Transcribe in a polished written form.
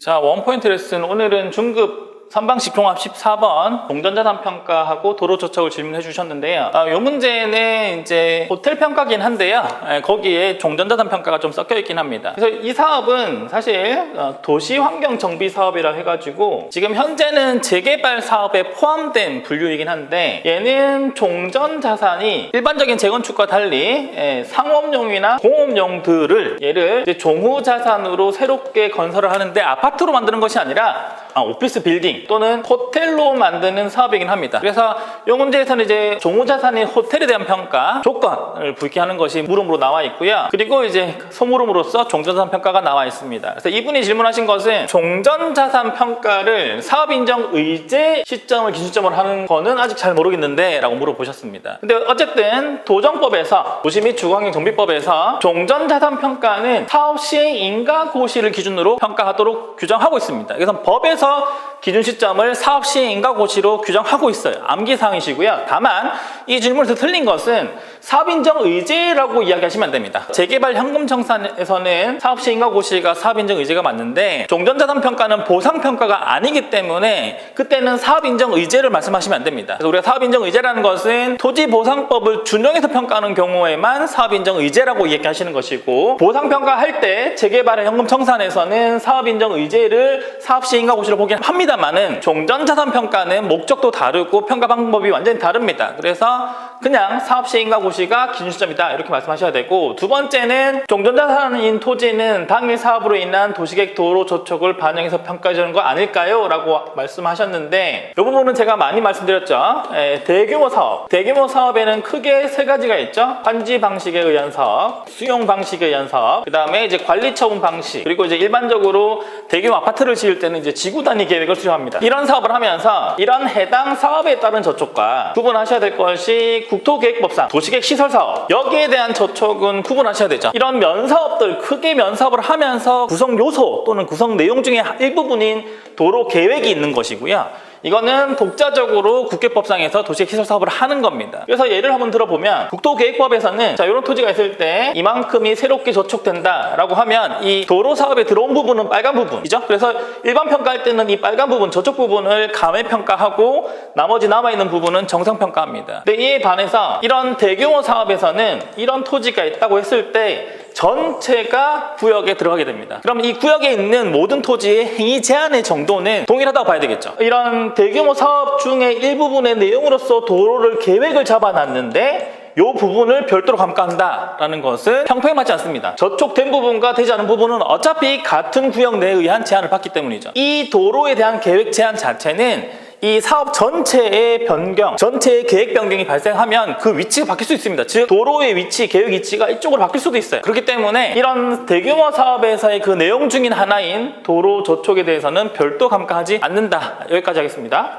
자, 원포인트 레슨 오늘은 중급 선방식 종합 14번 동전자산 평가하고 도로 조척을 질문해 주셨는데요. 이 문제는 이제 호텔 평가긴 한데요. 거기에 종전자산 평가가 좀 섞여 있긴 합니다. 그래서 이 사업은 사실 도시 환경 정비 사업이라 해가지고 지금 현재는 재개발 사업에 포함된 분류이긴 한데 얘는 종전자산이 일반적인 재건축과 달리 상업용이나 공업용들을 얘를 이제 종후자산으로 새롭게 건설을 하는데 아파트로 만드는 것이 아니라 오피스 빌딩 또는 호텔로 만드는 사업이긴 합니다. 그래서 이 문제에서는 이제 종후자산인 호텔에 대한 평가 조건을 불기하는 것이 물음으로 나와 있고요. 그리고 이제 소물음으로써 종전자산 평가가 나와 있습니다. 그래서 이분이 질문하신 것은 종전자산 평가를 사업인정 의제 시점을 기준점으로 하는 거는 아직 잘 모르겠는데 라고 물어보셨습니다. 근데 어쨌든 도정법에서 도시 및 주거환경정비법에서 종전자산 평가는 사업 시행 인가 고시를 기준으로 평가하도록 규정하고 있습니다. 그래서 법에서 기준 시점을 사업 시행 인가 고시로 규정하고 있어요. 암기사항이시고요. 다만 이 질문에서 틀린 것은 사업 인정 의제라고 이야기하시면 안 됩니다. 재개발 현금 청산에서는 사업 시행 인가 고시가 사업 인정 의제가 맞는데 종전자산 평가는 보상 평가가 아니기 때문에 그때는 사업 인정 의제를 말씀하시면 안 됩니다. 그래서 우리가 사업 인정 의제라는 것은 토지 보상법을 준용해서 평가하는 경우에만 사업 인정 의제라고 이야기하시는 것이고 보상 평가할 때 재개발의 현금 청산에서는 사업 인정 의제를 사업 시행 인가 고시로 보긴 합니다만은 종전자산 평가는 목적도 다르고 평가 방법이 완전히 다릅니다. 그래서 그냥 사업 시행 인가 고시가 기준 시점이다 이렇게 말씀하셔야 되고, 두 번째는 종전자산인 토지는 당일 사업으로 인한 도시계획 도로 조촉을 반영해서 평가해 주는 거 아닐까요? 라고 말씀하셨는데 이 부분은 제가 많이 말씀드렸죠. 대규모 사업에는 크게 세 가지가 있죠. 환지 방식에 의한 사업, 수용 방식에 의한 사업, 그 다음에 이제 관리 처분 방식, 그리고 이제 일반적으로 대규모 아파트를 지을 때는 이제 지구 단위 계획을 수립합니다. 이런 사업을 하면서 이런 해당 사업에 따른 저촉과 구분하셔야 될 것이 국토계획법상 도시계획 시설사업, 여기에 대한 저촉은 구분하셔야 되죠. 이런 면사업들, 크게 면사업을 하면서 구성 요소 또는 구성 내용 중에 일부분인 도로 계획이 있는 것이고요. 이거는 독자적으로 국계법상에서 도시계획 시설 사업을 하는 겁니다. 그래서 예를 한번 들어보면 국토계획법에서는 자, 이런 토지가 있을 때 이만큼이 새롭게 저촉된다 라고 하면 이 도로 사업에 들어온 부분은 빨간 부분이죠. 그래서 일반 평가할 때는 이 빨간 부분, 저촉 부분을 감해 평가하고 나머지 남아있는 부분은 정상 평가합니다. 근데 이에 반해서 이런 대규모 사업에서는 이런 토지가 있다고 했을 때 전체가 구역에 들어가게 됩니다. 그럼 이 구역에 있는 모든 토지의 행위 제한의 정도는 동일하다고 봐야 되겠죠. 이런 대규모 사업 중에 일부분의 내용으로서 도로를 계획을 잡아놨는데 이 부분을 별도로 감가한다라는 것은 형평에 맞지 않습니다. 저촉된 부분과 되지 않은 부분은 어차피 같은 구역 내에 의한 제한을 받기 때문이죠. 이 도로에 대한 계획 제한 자체는 이 사업 전체의 변경, 전체의 계획 변경이 발생하면 그 위치가 바뀔 수 있습니다. 즉 도로의 위치, 계획 위치가 이쪽으로 바뀔 수도 있어요. 그렇기 때문에 이런 대규모 사업에서의 그 내용 중인 하나인 도로 저촉에 대해서는 별도 감가하지 않는다. 여기까지 하겠습니다.